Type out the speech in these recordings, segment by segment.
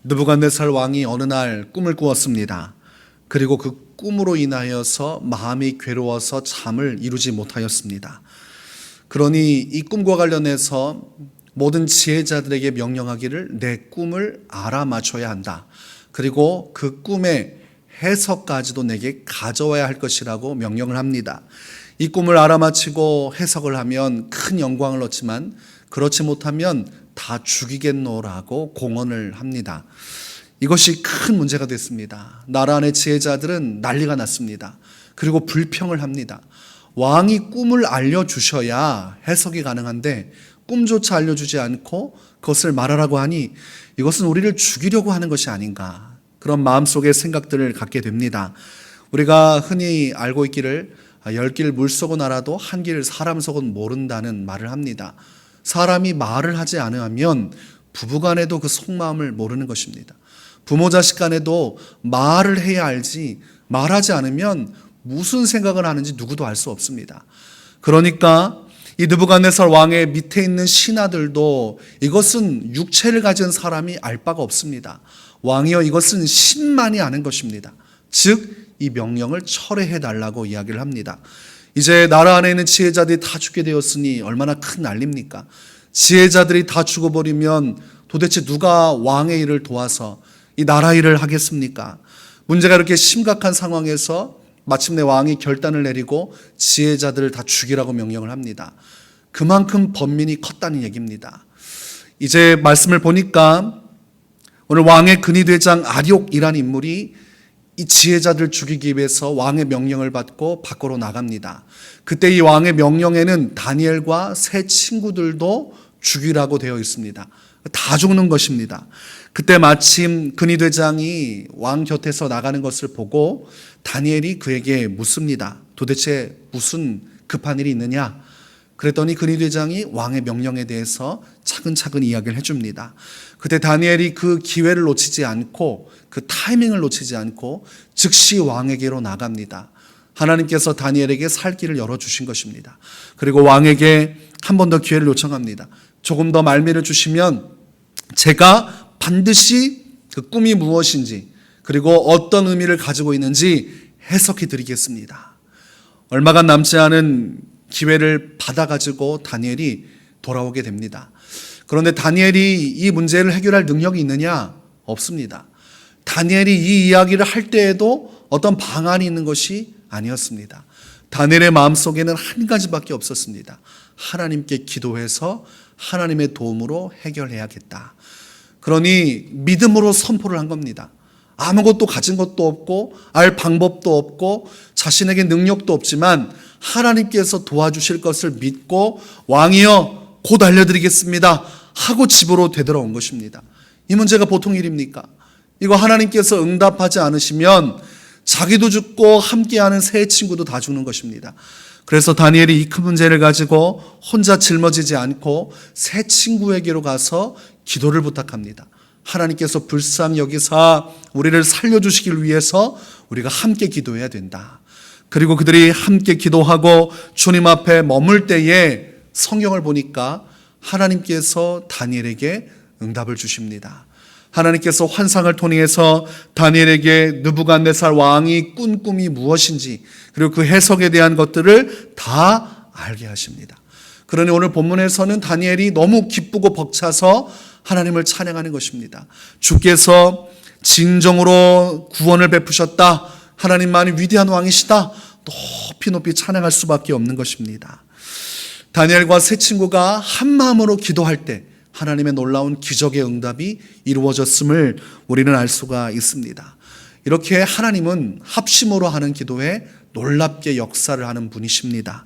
느부갓네살 왕이 어느 날 꿈을 꾸었습니다. 그리고 그 꿈으로 인하여서 마음이 괴로워서 잠을 이루지 못하였습니다. 그러니 이 꿈과 관련해서 모든 지혜자들에게 명령하기를 내 꿈을 알아맞혀야 한다. 그리고 그 꿈의 해석까지도 내게 가져와야 할 것이라고 명령을 합니다. 이 꿈을 알아맞히고 해석을 하면 큰 영광을 얻지만 그렇지 못하면 다 죽이겠노라고 공언을 합니다. 이것이 큰 문제가 됐습니다. 나라 안의 지혜자들은 난리가 났습니다. 그리고 불평을 합니다. 왕이 꿈을 알려주셔야 해석이 가능한데 꿈조차 알려주지 않고 그것을 말하라고 하니 이것은 우리를 죽이려고 하는 것이 아닌가, 그런 마음속의 생각들을 갖게 됩니다. 우리가 흔히 알고 있기를 10길 물속은 알아도 한 길 사람 속은 모른다는 말을 합니다. 사람이 말을 하지 않으면 부부간에도 그 속마음을 모르는 것입니다. 부모 자식 간에도 말을 해야 알지 말하지 않으면 무슨 생각을 하는지 누구도 알 수 없습니다. 그러니까 이 느부갓네살 왕의 밑에 있는 신하들도 이것은 육체를 가진 사람이 알 바가 없습니다. 왕이여, 이것은 신만이 아는 것입니다. 즉 이 명령을 철회해 달라고 이야기를 합니다. 이제 나라 안에 있는 지혜자들이 다 죽게 되었으니 얼마나 큰 난리입니까? 지혜자들이 다 죽어버리면 도대체 누가 왕의 일을 도와서 이 나라 일을 하겠습니까? 문제가 이렇게 심각한 상황에서 마침내 왕이 결단을 내리고 지혜자들을 다 죽이라고 명령을 합니다. 그만큼 번민이 컸다는 얘기입니다. 이제 말씀을 보니까 오늘 왕의 근위대장 아리옥이라는 인물이 이 지혜자들 죽이기 위해서 왕의 명령을 받고 밖으로 나갑니다. 그때 이 왕의 명령에는 다니엘과 세 친구들도 죽이라고 되어 있습니다. 다 죽는 것입니다. 그때 마침 근위대장이 왕 곁에서 나가는 것을 보고 다니엘이 그에게 묻습니다. 도대체 무슨 급한 일이 있느냐? 그랬더니 근위대장이 왕의 명령에 대해서 차근차근 이야기를 해줍니다. 그때 다니엘이 그 기회를 놓치지 않고 그 타이밍을 놓치지 않고 즉시 왕에게로 나갑니다. 하나님께서 다니엘에게 살 길을 열어주신 것입니다. 그리고 왕에게 한 번 더 기회를 요청합니다. 조금 더 말미를 주시면 제가 반드시 그 꿈이 무엇인지 그리고 어떤 의미를 가지고 있는지 해석해 드리겠습니다. 얼마가 남지 않은 기회를 받아가지고 다니엘이 돌아오게 됩니다. 그런데 다니엘이 이 문제를 해결할 능력이 있느냐? 없습니다. 다니엘이 이 이야기를 할 때에도 어떤 방안이 있는 것이 아니었습니다. 다니엘의 마음속에는 한 가지밖에 없었습니다. 하나님께 기도해서 하나님의 도움으로 해결해야겠다. 그러니 믿음으로 선포를 한 겁니다. 아무것도 가진 것도 없고 알 방법도 없고 자신에게 능력도 없지만 하나님께서 도와주실 것을 믿고 왕이여 곧 알려드리겠습니다 하고 집으로 되돌아온 것입니다. 이 문제가 보통 일입니까? 이거 하나님께서 응답하지 않으시면 자기도 죽고 함께하는 세 친구도 다 죽는 것입니다. 그래서 다니엘이 이 큰 문제를 가지고 혼자 짊어지지 않고 세 친구에게로 가서 기도를 부탁합니다. 하나님께서 불쌍히 여기사 우리를 살려주시길 위해서 우리가 함께 기도해야 된다. 그리고 그들이 함께 기도하고 주님 앞에 머물 때에 성경을 보니까 하나님께서 다니엘에게 응답을 주십니다. 하나님께서 환상을 통해서 다니엘에게 느부갓네살 왕이 꾼 꿈이 무엇인지 그리고 그 해석에 대한 것들을 다 알게 하십니다. 그러니 오늘 본문에서는 다니엘이 너무 기쁘고 벅차서 하나님을 찬양하는 것입니다. 주께서 진정으로 구원을 베푸셨다. 하나님만이 위대한 왕이시다. 높이 높이 찬양할 수밖에 없는 것입니다. 다니엘과 세 친구가 한 마음으로 기도할 때 하나님의 놀라운 기적의 응답이 이루어졌음을 우리는 알 수가 있습니다. 이렇게 하나님은 합심으로 하는 기도에 놀랍게 역사를 하는 분이십니다.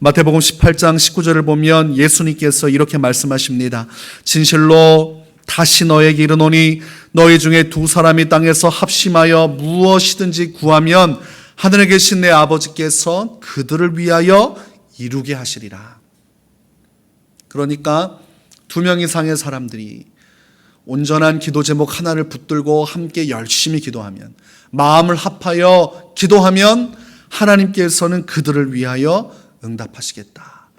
마태복음 18장 19절을 보면 예수님께서 이렇게 말씀하십니다. 진실로 다시 너에게 이르노니 너희 중에 두 사람이 땅에서 합심하여 무엇이든지 구하면 하늘에 계신 내 아버지께서 그들을 위하여 이루게 하시리라. 그러니까 2명 이상의 사람들이 온전한 기도 제목 하나를 붙들고 함께 열심히 기도하면, 마음을 합하여 기도하면 하나님께서는 그들을 위하여 응답하시겠다.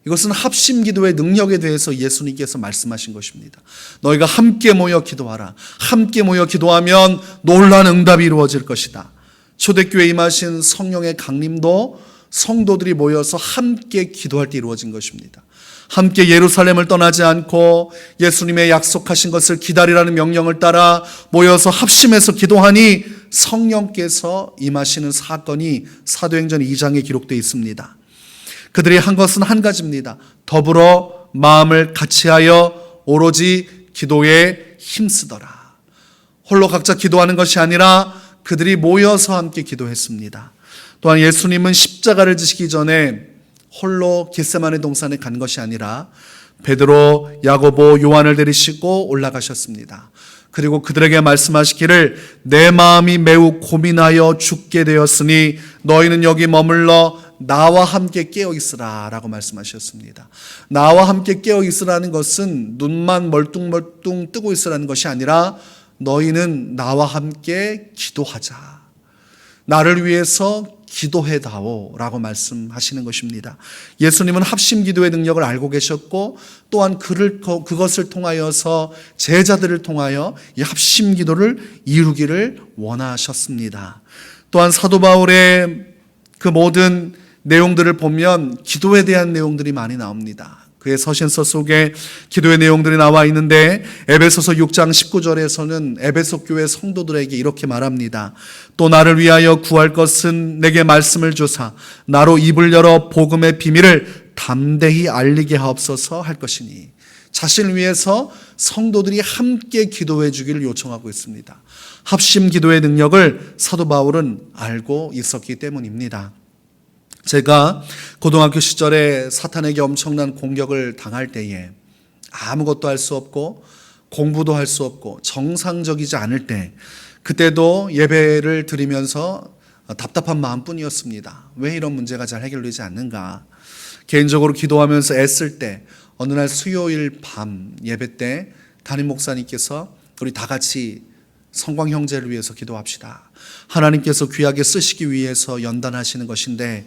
이것은 합심 기도의 능력에 대해서 예수님께서 말씀하신 것입니다. 너희가 함께 모여 기도하라. 함께 모여 기도하면 놀라운 응답이 이루어질 것이다. 초대교회에 임하신 성령의 강림도 성도들이 모여서 함께 기도할 때 이루어진 것입니다. 함께 예루살렘을 떠나지 않고 예수님의 약속하신 것을 기다리라는 명령을 따라 모여서 합심해서 기도하니 성령께서 임하시는 사건이 사도행전 2장에 기록되어 있습니다. 그들이 한 것은 한 가지입니다. 더불어 마음을 같이하여 오로지 기도에 힘쓰더라. 홀로 각자 기도하는 것이 아니라 그들이 모여서 함께 기도했습니다. 또한 예수님은 십자가를 지시기 전에 홀로 겟세마네 동산에 간 것이 아니라 베드로, 야고보, 요한을 데리시고 올라가셨습니다. 그리고 그들에게 말씀하시기를 내 마음이 매우 고민하여 죽게 되었으니 너희는 여기 머물러 나와 함께 깨어 있으라 라고 말씀하셨습니다. 나와 함께 깨어 있으라는 것은 눈만 멀뚱멀뚱 뜨고 있으라는 것이 아니라 너희는 나와 함께 기도하자. 나를 위해서 기도해다오 라고 말씀하시는 것입니다. 예수님은 합심 기도의 능력을 알고 계셨고 또한 그것을 통하여서 제자들을 통하여 이 합심 기도를 이루기를 원하셨습니다. 또한 사도 바울의 그 모든 내용들을 보면 기도에 대한 내용들이 많이 나옵니다. 그의 서신서 속에 기도의 내용들이 나와 있는데 에베소서 6장 19절에서는 에베소 교회 성도들에게 이렇게 말합니다. 또 나를 위하여 구할 것은 내게 말씀을 주사 나로 입을 열어 복음의 비밀을 담대히 알리게 하옵소서 할 것이니 자신을 위해서 성도들이 함께 기도해 주기를 요청하고 있습니다. 합심 기도의 능력을 사도 바울은 알고 있었기 때문입니다. 제가 고등학교 시절에 사탄에게 엄청난 공격을 당할 때에 아무것도 할 수 없고 공부도 할 수 없고 정상적이지 않을 때 그때도 예배를 드리면서 답답한 마음뿐이었습니다. 왜 이런 문제가 잘 해결되지 않는가. 개인적으로 기도하면서 애쓸 때 어느 날 수요일 밤 예배 때 담임 목사님께서 우리 다 같이 성광 형제를 위해서 기도합시다. 하나님께서 귀하게 쓰시기 위해서 연단하시는 것인데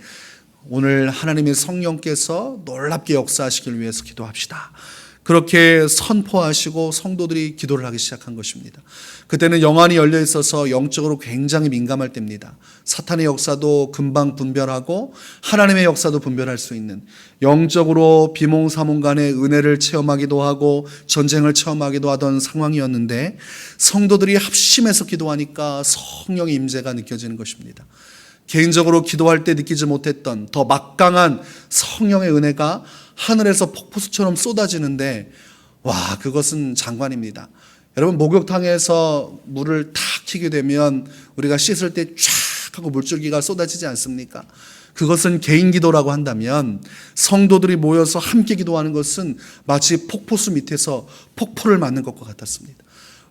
오늘 하나님의 성령께서 놀랍게 역사하시길 위해서 기도합시다. 그렇게 선포하시고 성도들이 기도를 하기 시작한 것입니다. 그때는 영안이 열려 있어서 영적으로 굉장히 민감할 때입니다. 사탄의 역사도 금방 분별하고 하나님의 역사도 분별할 수 있는 영적으로 비몽사몽간의 은혜를 체험하기도 하고 전쟁을 체험하기도 하던 상황이었는데 성도들이 합심해서 기도하니까 성령의 임재가 느껴지는 것입니다. 개인적으로 기도할 때 느끼지 못했던 더 막강한 성령의 은혜가 하늘에서 폭포수처럼 쏟아지는데 와, 그것은 장관입니다. 여러분, 목욕탕에서 물을 탁 튀게 되면 우리가 씻을 때 쫙 하고 물줄기가 쏟아지지 않습니까? 그것은 개인 기도라고 한다면 성도들이 모여서 함께 기도하는 것은 마치 폭포수 밑에서 폭포를 맞는 것과 같았습니다.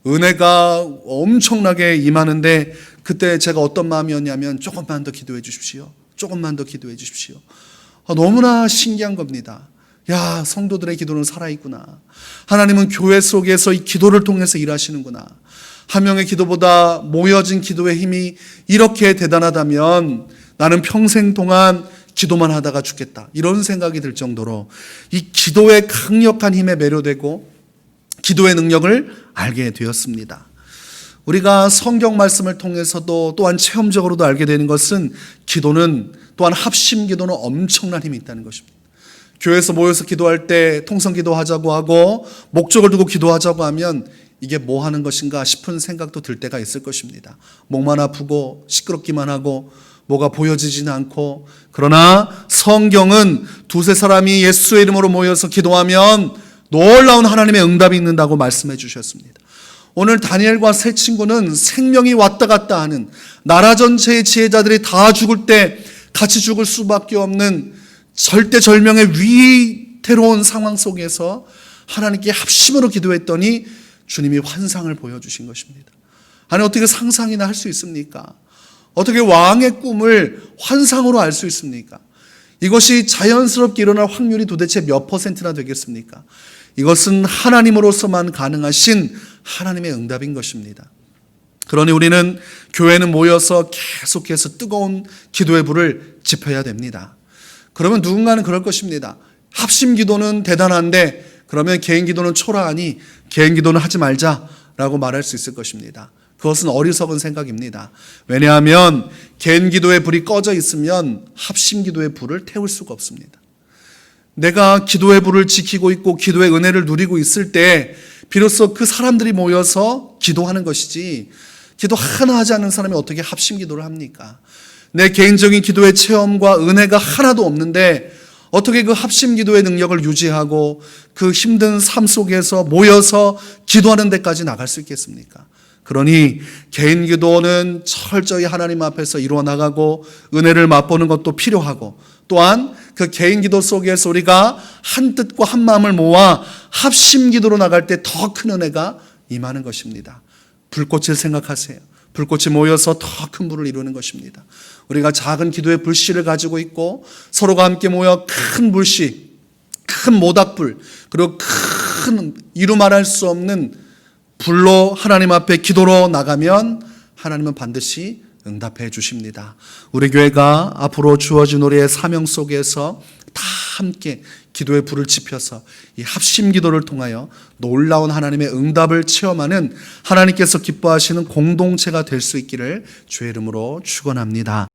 은혜가 엄청나게 임하는데 그때 제가 어떤 마음이었냐면 조금만 더 기도해 주십시오. 조금만 더 기도해 주십시오. 너무나 신기한 겁니다. 야, 성도들의 기도는 살아있구나. 하나님은 교회 속에서 이 기도를 통해서 일하시는구나. 한 명의 기도보다 모여진 기도의 힘이 이렇게 대단하다면 나는 평생 동안 기도만 하다가 죽겠다. 이런 생각이 들 정도로 이 기도의 강력한 힘에 매료되고 기도의 능력을 알게 되었습니다. 우리가 성경 말씀을 통해서도 또한 체험적으로도 알게 되는 것은 기도는 또한 합심 기도는 엄청난 힘이 있다는 것입니다. 교회에서 모여서 기도할 때 통성 기도하자고 하고 목적을 두고 기도하자고 하면 이게 뭐 하는 것인가 싶은 생각도 들 때가 있을 것입니다. 목만 아프고 시끄럽기만 하고 뭐가 보여지지는 않고 그러나 성경은 두세 사람이 예수의 이름으로 모여서 기도하면 놀라운 하나님의 응답이 있는다고 말씀해 주셨습니다. 오늘 다니엘과 세 친구는 생명이 왔다 갔다 하는 나라 전체의 지혜자들이 다 죽을 때 같이 죽을 수밖에 없는 절대절명의 위태로운 상황 속에서 하나님께 합심으로 기도했더니 주님이 환상을 보여주신 것입니다. 아니, 어떻게 상상이나 할 수 있습니까? 어떻게 왕의 꿈을 환상으로 알 수 있습니까? 이것이 자연스럽게 일어날 확률이 도대체 몇 %나 되겠습니까? 이것은 하나님으로서만 가능하신 하나님의 응답인 것입니다. 그러니 우리는 교회는 모여서 계속해서 뜨거운 기도의 불을 지펴야 됩니다. 그러면 누군가는 그럴 것입니다. 합심 기도는 대단한데 그러면 개인 기도는 초라하니 개인 기도는 하지 말자라고 말할 수 있을 것입니다. 그것은 어리석은 생각입니다. 왜냐하면 개인 기도의 불이 꺼져 있으면 합심 기도의 불을 태울 수가 없습니다. 내가 기도의 불을 지키고 있고 기도의 은혜를 누리고 있을 때 비로소 그 사람들이 모여서 기도하는 것이지, 기도 하나 하지 않는 사람이 어떻게 합심 기도를 합니까? 내 개인적인 기도의 체험과 은혜가 하나도 없는데 어떻게 그 합심 기도의 능력을 유지하고 그 힘든 삶 속에서 모여서 기도하는 데까지 나갈 수 있겠습니까? 그러니 개인 기도는 철저히 하나님 앞에서 이루어 나가고 은혜를 맛보는 것도 필요하고, 또한 그 개인 기도 속에서 우리가 한 뜻과 한 마음을 모아 합심 기도로 나갈 때 더 큰 은혜가 임하는 것입니다. 불꽃을 생각하세요. 불꽃이 모여서 더 큰 불을 이루는 것입니다. 우리가 작은 기도의 불씨를 가지고 있고 서로가 함께 모여 큰 불씨, 큰 모닥불, 그리고 큰 이루 말할 수 없는 불로 하나님 앞에 기도로 나가면 하나님은 반드시 응답해 주십니다. 우리 교회가 앞으로 주어진 우리의 사명 속에서 다 함께 기도의 불을 지펴서 이 합심 기도를 통하여 놀라운 하나님의 응답을 체험하는 하나님께서 기뻐하시는 공동체가 될 수 있기를 주의 이름으로 축원합니다.